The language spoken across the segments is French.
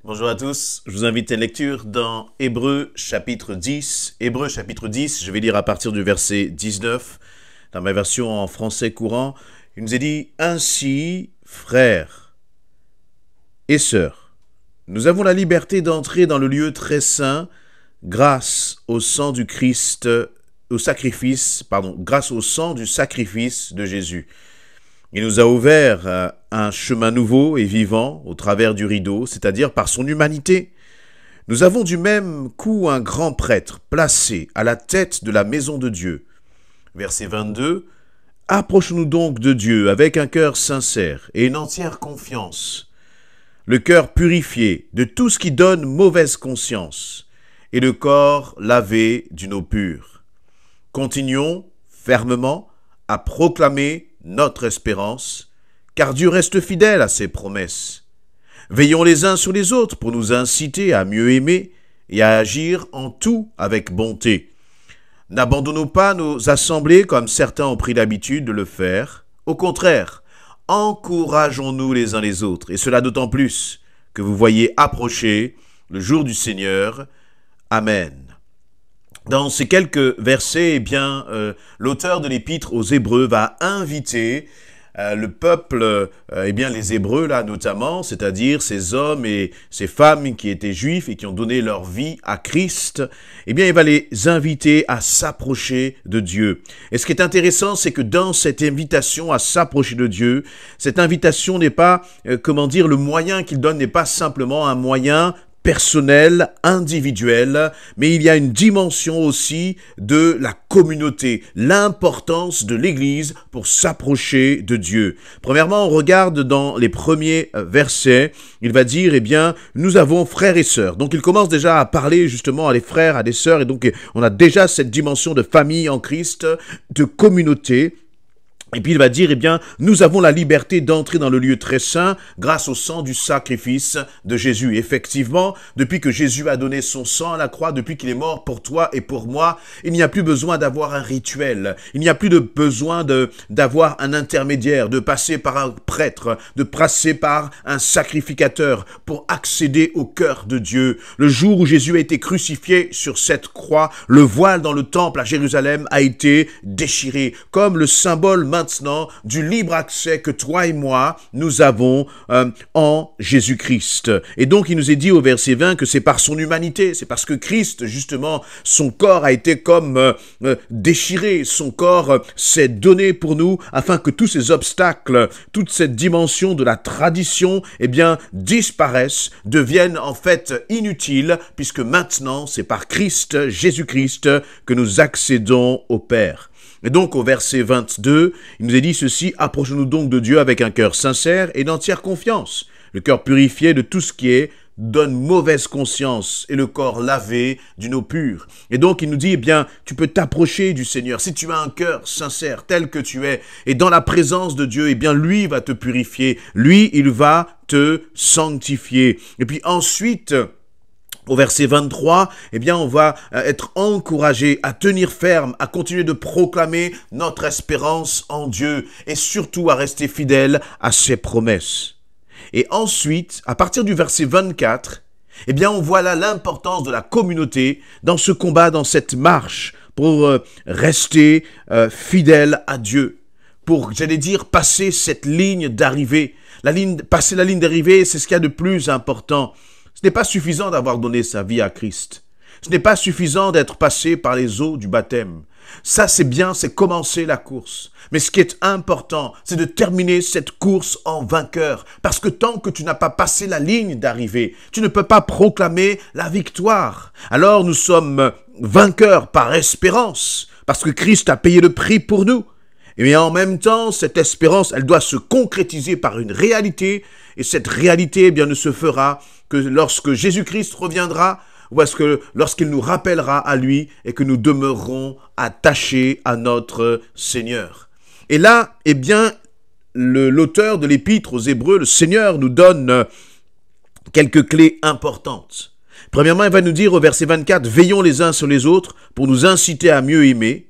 Bonjour à tous, je vous invite à une lecture dans Hébreux chapitre 10. Hébreux chapitre 10, je vais lire à partir du verset 19, dans ma version en français courant. Il nous est dit « Ainsi, frères et sœurs, nous avons la liberté d'entrer dans le lieu très saint grâce au sang du Christ, grâce au sang du sacrifice de Jésus. Il nous a ouvert un chemin nouveau et vivant au travers du rideau, c'est-à-dire par son humanité. Nous avons du même coup un grand prêtre placé à la tête de la maison de Dieu. Verset 22. Approchons-nous donc de Dieu avec un cœur sincère et une entière confiance, le cœur purifié de tout ce qui donne mauvaise conscience et le corps lavé d'une eau pure. Continuons fermement à proclamer notre espérance, car Dieu reste fidèle à ses promesses. Veillons les uns sur les autres pour nous inciter à mieux aimer et à agir en tout avec bonté. N'abandonnons pas nos assemblées comme certains ont pris l'habitude de le faire. Au contraire, encourageons-nous les uns les autres, et cela d'autant plus que vous voyez approcher le jour du Seigneur. Amen. Dans ces quelques versets, l'auteur de l'épître aux Hébreux va inviter le peuple, les Hébreux là notamment, c'est-à-dire ces hommes et ces femmes qui étaient juifs et qui ont donné leur vie à Christ, il va les inviter à s'approcher de Dieu. Et ce qui est intéressant, c'est que dans cette invitation à s'approcher de Dieu, cette invitation n'est pas, le moyen qu'il donne n'est pas simplement un moyen personnel, individuel, mais il y a une dimension aussi de la communauté, l'importance de l'Église pour s'approcher de Dieu. Premièrement, on regarde dans les premiers versets, il va dire, nous avons frères et sœurs. Donc il commence déjà à parler justement à des frères, à des sœurs, et donc on a déjà cette dimension de famille en Christ, de communauté. Et puis il va dire, nous avons la liberté d'entrer dans le lieu très saint grâce au sang du sacrifice de Jésus. Effectivement, depuis que Jésus a donné son sang à la croix, depuis qu'il est mort pour toi et pour moi, il n'y a plus besoin d'avoir un rituel. Il n'y a plus de besoin d'avoir un intermédiaire, de passer par un prêtre, de passer par un sacrificateur pour accéder au cœur de Dieu. Le jour où Jésus a été crucifié sur cette croix, le voile dans le temple à Jérusalem a été déchiré, comme le symbole maintenant du libre accès que toi et moi, nous avons en Jésus-Christ. Et donc, il nous est dit au verset 20 que c'est par son humanité, c'est parce que Christ, justement, son corps a été comme déchiré, son corps s'est donné pour nous, afin que tous ces obstacles, toute cette dimension de la tradition, disparaissent, deviennent en fait inutiles, puisque maintenant, c'est par Christ, Jésus-Christ, que nous accédons au Père. Et donc, au verset 22, il nous est dit ceci, « Approchons-nous donc de Dieu avec un cœur sincère et d'entière confiance, le cœur purifié de tout ce qui est, donne mauvaise conscience et le corps lavé d'une eau pure. » Et donc, il nous dit, tu peux t'approcher du Seigneur. Si tu as un cœur sincère tel que tu es, et dans la présence de Dieu, lui va te purifier. Lui, il va te sanctifier. Et puis ensuite, au verset 23, on va être encouragé à tenir ferme, à continuer de proclamer notre espérance en Dieu et surtout à rester fidèle à ses promesses. Et ensuite, à partir du verset 24, on voit là l'importance de la communauté dans ce combat, dans cette marche pour rester fidèle à Dieu, pour, passer cette ligne d'arrivée. Passer la ligne d'arrivée, c'est ce qu'il y a de plus important. Ce n'est pas suffisant d'avoir donné sa vie à Christ. Ce n'est pas suffisant d'être passé par les eaux du baptême. Ça, c'est bien, c'est commencer la course. Mais ce qui est important, c'est de terminer cette course en vainqueur. Parce que tant que tu n'as pas passé la ligne d'arrivée, tu ne peux pas proclamer la victoire. Alors nous sommes vainqueurs par espérance, parce que Christ a payé le prix pour nous. Et en même temps, cette espérance, elle doit se concrétiser par une réalité. Et cette réalité, ne se fera que lorsque Jésus-Christ reviendra, ou lorsqu'il nous rappellera à lui et que nous demeurerons attachés à notre Seigneur. Et là, l'auteur de l'épître aux Hébreux, le Seigneur nous donne quelques clés importantes. Premièrement, il va nous dire au verset 24, « Veillons les uns sur les autres pour nous inciter à mieux aimer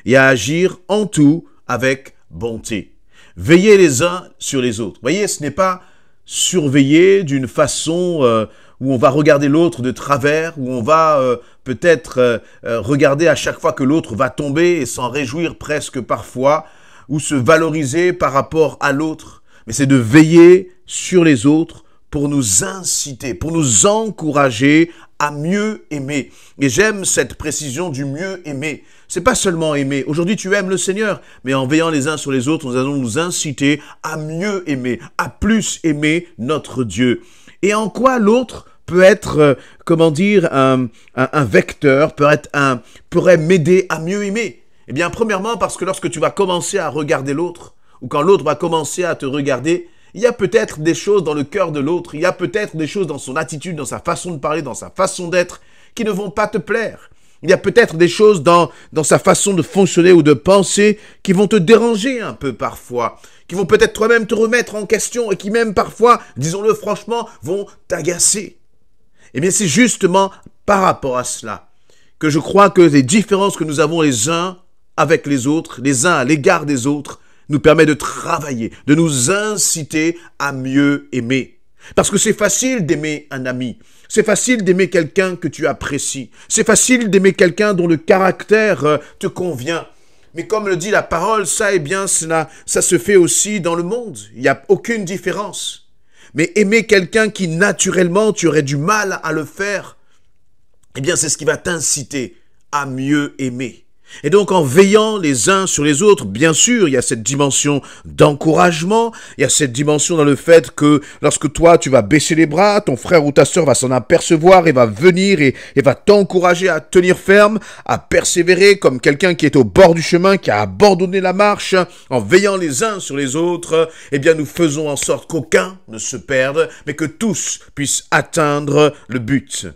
et à agir en tout avec bonté. » Veillez les uns sur les autres. Vous voyez, ce n'est pas surveiller d'une façon où on va regarder l'autre de travers, où on va peut-être regarder à chaque fois que l'autre va tomber et s'en réjouir presque parfois, ou se valoriser par rapport à l'autre. Mais c'est de veiller sur les autres pour nous inciter, pour nous encourager à mieux aimer. Et j'aime cette précision du mieux aimer. C'est pas seulement aimer. Aujourd'hui, tu aimes le Seigneur, mais en veillant les uns sur les autres, nous allons nous inciter à mieux aimer, à plus aimer notre Dieu. Et en quoi l'autre peut être, un vecteur, pourrait m'aider à mieux aimer? Eh bien, premièrement, parce que lorsque tu vas commencer à regarder l'autre, ou quand l'autre va commencer à te regarder, il y a peut-être des choses dans le cœur de l'autre, il y a peut-être des choses dans son attitude, dans sa façon de parler, dans sa façon d'être, qui ne vont pas te plaire. Il y a peut-être des choses dans sa façon de fonctionner ou de penser qui vont te déranger un peu parfois, qui vont peut-être toi-même te remettre en question et qui même parfois, disons-le franchement, vont t'agacer. Eh bien, c'est justement par rapport à cela que je crois que les différences que nous avons les uns avec les autres, les uns à l'égard des autres, nous permet de travailler, de nous inciter à mieux aimer. Parce que c'est facile d'aimer un ami, c'est facile d'aimer quelqu'un que tu apprécies, c'est facile d'aimer quelqu'un dont le caractère te convient. Mais comme le dit la parole, ça se fait aussi dans le monde, il n'y a aucune différence. Mais aimer quelqu'un qui naturellement tu aurais du mal à le faire, eh bien c'est ce qui va t'inciter à mieux aimer. Et donc en veillant les uns sur les autres, bien sûr, il y a cette dimension d'encouragement, il y a cette dimension dans le fait que lorsque toi tu vas baisser les bras, ton frère ou ta sœur va s'en apercevoir et va venir et va t'encourager à tenir ferme, à persévérer comme quelqu'un qui est au bord du chemin, qui a abandonné la marche. En veillant les uns sur les autres, eh bien nous faisons en sorte qu'aucun ne se perde, mais que tous puissent atteindre le but.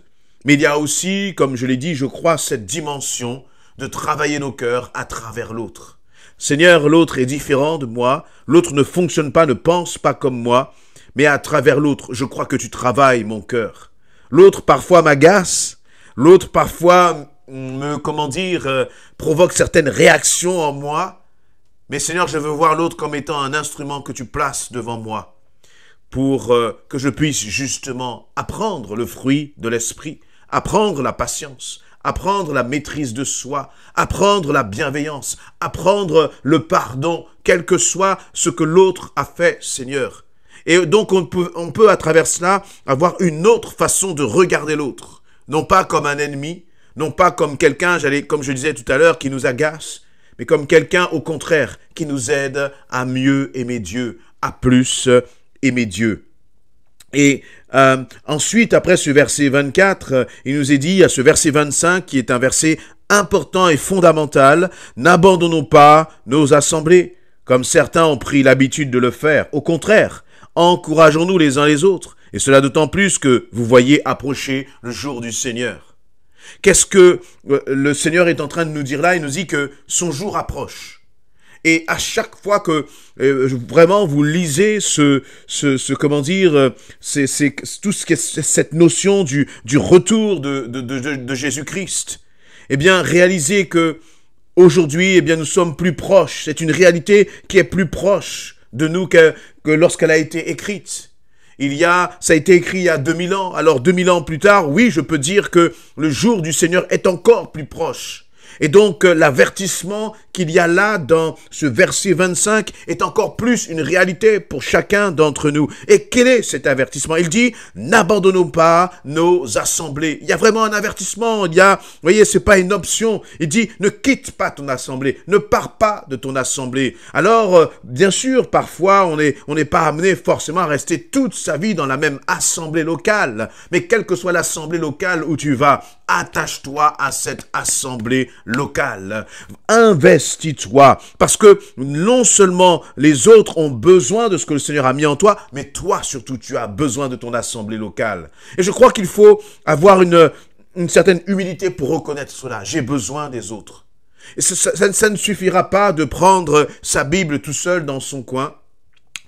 Mais il y a aussi, comme je l'ai dit, je crois, cette dimension de travailler nos cœurs à travers l'autre. Seigneur, l'autre est différent de moi, l'autre ne fonctionne pas, ne pense pas comme moi, mais à travers l'autre, je crois que tu travailles mon cœur. L'autre parfois m'agace, l'autre parfois provoque certaines réactions en moi, mais Seigneur, je veux voir l'autre comme étant un instrument que tu places devant moi, pour que je puisse justement apprendre le fruit de l'esprit, apprendre la patience, apprendre la maîtrise de soi, apprendre la bienveillance, apprendre le pardon, quel que soit ce que l'autre a fait, Seigneur. Et donc on peut à travers cela avoir une autre façon de regarder l'autre, non pas comme un ennemi, non pas comme quelqu'un, comme je disais tout à l'heure, qui nous agace, mais comme quelqu'un au contraire qui nous aide à mieux aimer Dieu, à plus aimer Dieu. Et ensuite, après ce verset 24, il nous est dit à ce verset 25, qui est un verset important et fondamental, « N'abandonnons pas nos assemblées, comme certains ont pris l'habitude de le faire. Au contraire, encourageons-nous les uns les autres, et cela d'autant plus que vous voyez approcher le jour du Seigneur. » Qu'est-ce que le Seigneur est en train de nous dire là? Il nous dit que son jour approche. Et à chaque fois que vraiment vous lisez cette notion du retour de Jésus-Christ, eh bien réalisez que aujourd'hui, eh bien nous sommes plus proches. C'est une réalité qui est plus proche de nous que lorsqu'elle a été écrite. Ça a été écrit il y a 2000 ans. Alors 2000 ans plus tard, oui, je peux dire que le jour du Seigneur est encore plus proche. Et donc l'avertissement qu'il y a là dans ce verset 25 est encore plus une réalité pour chacun d'entre nous. Et quel est cet avertissement? Il dit, n'abandonnons pas nos assemblées. Il y a vraiment un avertissement, vous voyez, c'est pas une option. Il dit, ne quitte pas ton assemblée, ne pars pas de ton assemblée. Alors, bien sûr, parfois, on n'est pas amené forcément à rester toute sa vie dans la même assemblée locale. Mais quelle que soit l'assemblée locale où tu vas, attache-toi à cette assemblée locale. Investis-toi. Parce que non seulement les autres ont besoin de ce que le Seigneur a mis en toi, mais toi surtout, tu as besoin de ton assemblée locale. Et je crois qu'il faut avoir une certaine humilité pour reconnaître cela. J'ai besoin des autres. Et ça ne suffira pas de prendre sa Bible tout seul dans son coin.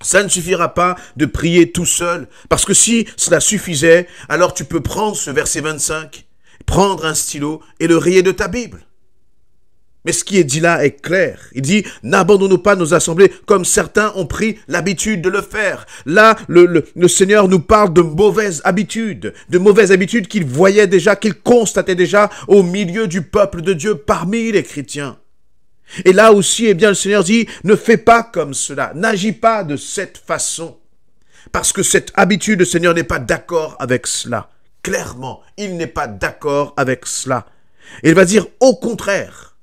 Ça ne suffira pas de prier tout seul. Parce que si cela suffisait, alors tu peux prendre ce verset 25, prendre un stylo et le rayer de ta Bible. Mais ce qui est dit là est clair. Il dit, n'abandonnons pas nos assemblées comme certains ont pris l'habitude de le faire. Là, le Seigneur nous parle de mauvaises habitudes qu'il voyait déjà, qu'il constatait déjà au milieu du peuple de Dieu parmi les chrétiens. Et là aussi, eh bien, le Seigneur dit, ne fais pas comme cela, n'agis pas de cette façon. Parce que cette habitude, le Seigneur n'est pas d'accord avec cela. Clairement, il n'est pas d'accord avec cela. Et il va dire, au contraire,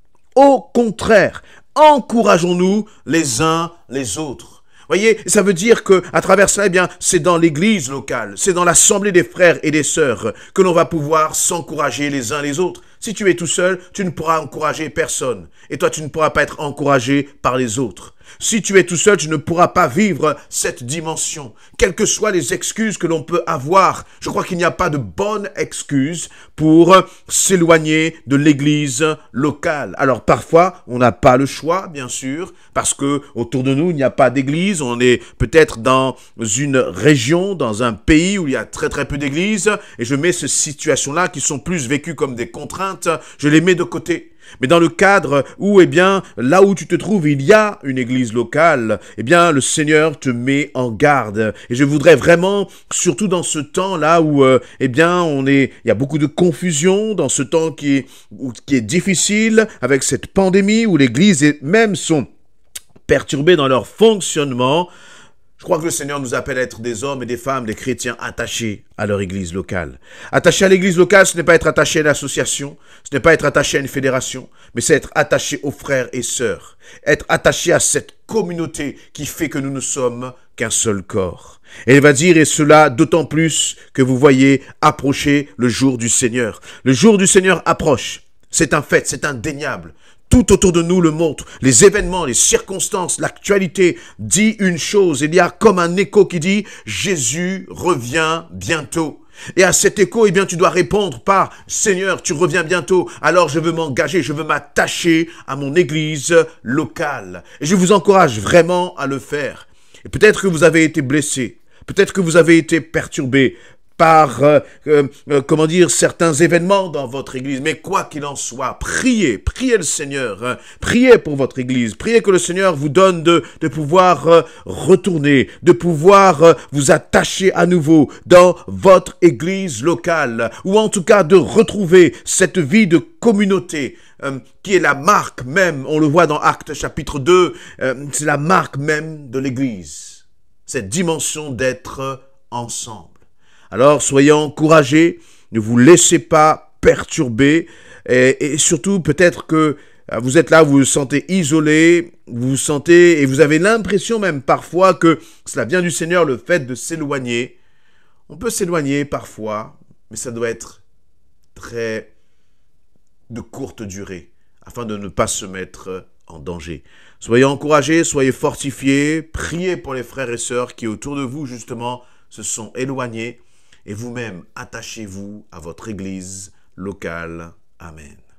encourageons-nous les uns les autres. Voyez, ça veut dire que à travers cela, eh bien, c'est dans l'église locale, c'est dans l'assemblée des frères et des sœurs que l'on va pouvoir s'encourager les uns les autres. Si tu es tout seul, tu ne pourras encourager personne. Et toi, tu ne pourras pas être encouragé par les autres. Si tu es tout seul, tu ne pourras pas vivre cette dimension. Quelles que soient les excuses que l'on peut avoir, je crois qu'il n'y a pas de bonne excuse pour s'éloigner de l'église locale. Alors parfois, on n'a pas le choix, bien sûr, parce que autour de nous, il n'y a pas d'église. On est peut-être dans une région, dans un pays où il y a très très peu d'églises. Et je mets ces situations-là qui sont plus vécues comme des contraintes, je les mets de côté. Mais dans le cadre où, eh bien, là où tu te trouves, il y a une église locale, eh bien, le Seigneur te met en garde. Et je voudrais vraiment, surtout dans ce temps-là où, eh bien, il y a beaucoup de confusion, dans ce temps qui est difficile, avec cette pandémie, où l'église et même sont perturbées dans leur fonctionnement. Je crois que le Seigneur nous appelle à être des hommes et des femmes, des chrétiens attachés à leur église locale. Attaché à l'église locale, ce n'est pas être attaché à une association, ce n'est pas être attaché à une fédération, mais c'est être attaché aux frères et sœurs. Être attaché à cette communauté qui fait que nous ne sommes qu'un seul corps. Et il va dire, et cela d'autant plus que vous voyez approcher le jour du Seigneur. Le jour du Seigneur approche. C'est un fait, c'est indéniable. Tout autour de nous le montre. Les événements, les circonstances, l'actualité dit une chose. Il y a comme un écho qui dit « Jésus revient bientôt ». Et à cet écho, eh bien, tu dois répondre par « Seigneur, tu reviens bientôt, alors je veux m'engager, je veux m'attacher à mon église locale. » Et je vous encourage vraiment à le faire. Et peut-être que vous avez été blessé, peut-être que vous avez été perturbé par, certains événements dans votre église. Mais quoi qu'il en soit, priez le Seigneur, priez pour votre église, priez que le Seigneur vous donne de pouvoir retourner, de pouvoir vous attacher à nouveau dans votre église locale, ou en tout cas de retrouver cette vie de communauté, qui est la marque même, on le voit dans Actes chapitre 2, c'est la marque même de l'église, cette dimension d'être ensemble. Alors, soyez encouragés, ne vous laissez pas perturber, et surtout, peut-être que vous êtes là, vous vous sentez isolé, vous vous sentez, et vous avez l'impression même parfois que cela vient du Seigneur, le fait de s'éloigner. On peut s'éloigner parfois, mais ça doit être très de courte durée, afin de ne pas se mettre en danger. Soyez encouragés, soyez fortifiés, priez pour les frères et sœurs qui autour de vous, justement, se sont éloignés. Et vous-même, attachez-vous à votre église locale. Amen.